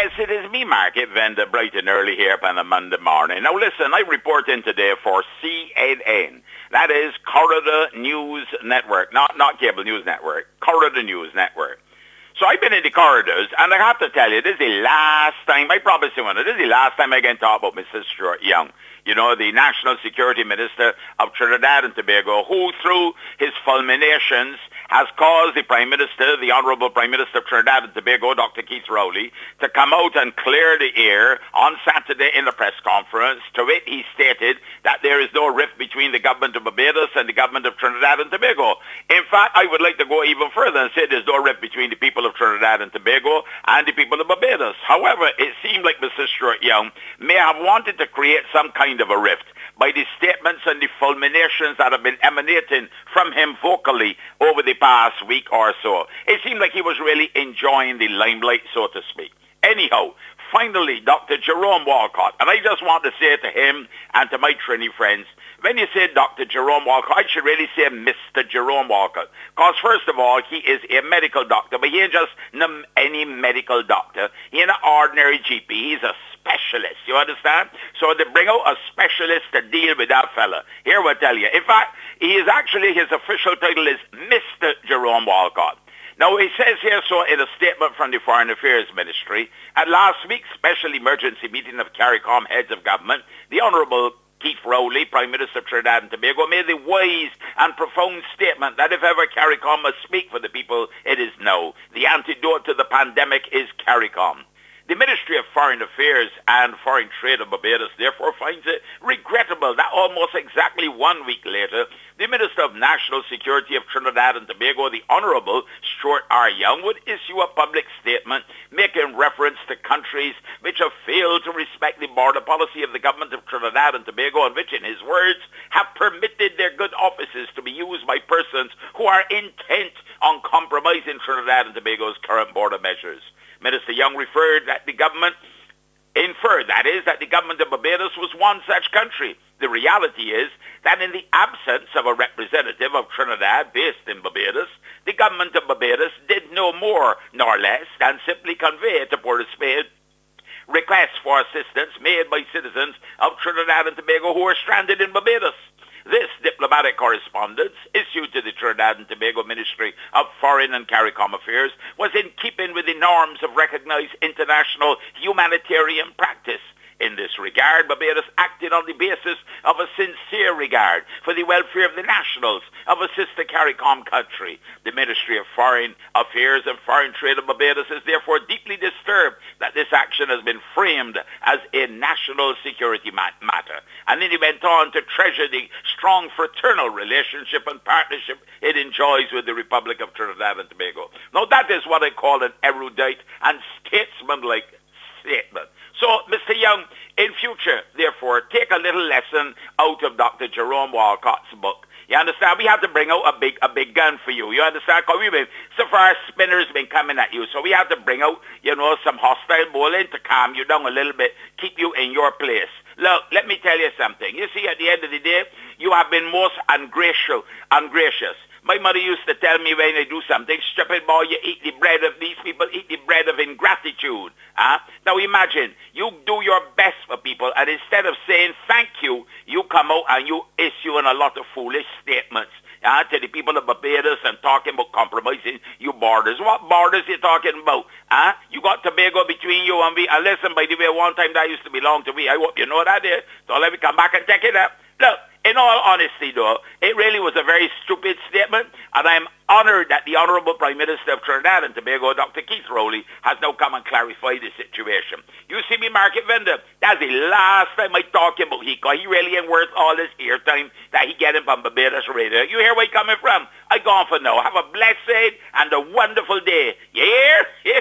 Yes, it is me, market vendor, bright and early here on a Monday morning. Now listen, I report in today for CNN. That is Corridor News Network, not Cable News Network, Corridor News Network. So I've been in the corridors, and I have to tell you, this is the last time, I promise you, this is the last time I can talk about Mr. Stuart Young. You know, the National Security Minister of Trinidad and Tobago, who through his fulminations has caused the Prime Minister, the Honourable Prime Minister of Trinidad and Tobago, Dr. Rowley, to come out and clear the air on Saturday in a press conference. To it, he stated that there is no rift between the government of Barbados and the government of Trinidad and Tobago. In fact, I would like to go even further and say there's no rift between the people of Trinidad and Tobago and the people of Barbados. However, it seemed like Mr. Stuart Young may have wanted to create some kind of a rift by the statements and the fulminations that have been emanating from him vocally over the past week or so. It seemed like he was really enjoying the limelight, so to speak. Anyhow, finally, Dr. Jerome Walcott, and I just want to say to him and to my Trini friends, when you say Dr. Jerome Walcott, I should really say Mr. Jerome Walcott. Because first of all, he is a medical doctor, but he ain't just any medical doctor. He ain't an ordinary GP. He's a specialist, you understand? So they bring out a specialist to deal with that fella. Here we'll tell you. In fact, he is actually, his official title is Mr. Jerome Walcott. Now, he says here, so in a statement from the Foreign Affairs Ministry, at last week's special emergency meeting of CARICOM heads of government, the Honourable Rowley, Prime Minister of Trinidad and Tobago, made the wise and profound statement that if ever CARICOM must speak for the people, it is now. The antidote to the pandemic is CARICOM. The Ministry of Foreign Affairs and Foreign Trade of Barbados therefore finds it regrettable that almost exactly 1 week later, the Minister of National Security of Trinidad and Tobago, the Honourable Stuart R. Young, would issue a public statement making reference to countries which have failed to respect the border policy of the government of Trinidad and Tobago and which, in his words, have permitted their good offices to be used by persons who are intent on compromising Trinidad and Tobago's current border measures. Minister Young inferred that the government of Barbados was one such country. The reality is that in the absence of a representative of Trinidad based in Barbados, the government of Barbados did no more nor less than simply convey to Port of Spain requests for assistance made by citizens of Trinidad and Tobago who are stranded in Barbados. This diplomatic correspondence, issued to the Trinidad and Tobago Ministry of Foreign and CARICOM Affairs, was in keeping with the norms of recognized international humanitarian practice. In this regard, Barbados acted on the basis of a sincere regard for the welfare of the nationals of a sister CARICOM country. The Ministry of Foreign Affairs and Foreign Trade of Barbados is therefore deeply disturbed that this action has been framed as a national security matter. And then he went on to treasure the strong fraternal relationship and partnership it enjoys with the Republic of Trinidad and Tobago. Now that is what I call an erudite and statesmanlike statement. So, Mr. Young, in future, therefore, take a little lesson out of Dr. Jerome Walcott's book. You understand? We have to bring out a big gun for you. You understand? Because we've been, so far, spinners been coming at you. So we have to bring out, some hostile bowling to calm you down a little bit, keep you in your place. Look, let me tell you something. You see, at the end of the day, you have been most ungracious. My mother used to tell me when I do something, stupid boy, you eat the bread of these people, eat the bread of ingratitude. Now imagine, you do your best for people, and instead of saying thank you, you come out and you issue a lot of foolish statements to the people of Barbados and talking about compromising your borders. What borders you talking about? You got Tobago between you and me. And listen, by the way, one time that used to belong to me. I hope you know that is. So let me come back and take it up. Look, in all honesty, though, it really was a very stupid statement, and I'm honored that the Honourable Prime Minister of Trinidad and Tobago, Dr. Rowley, has now come and clarified the situation. You see me, market vendor, that's the last time I talk about he, because he really ain't worth all this airtime that he getting from Barbados radio. You hear where he coming from? I gone for now. Have a blessed and a wonderful day. You hear?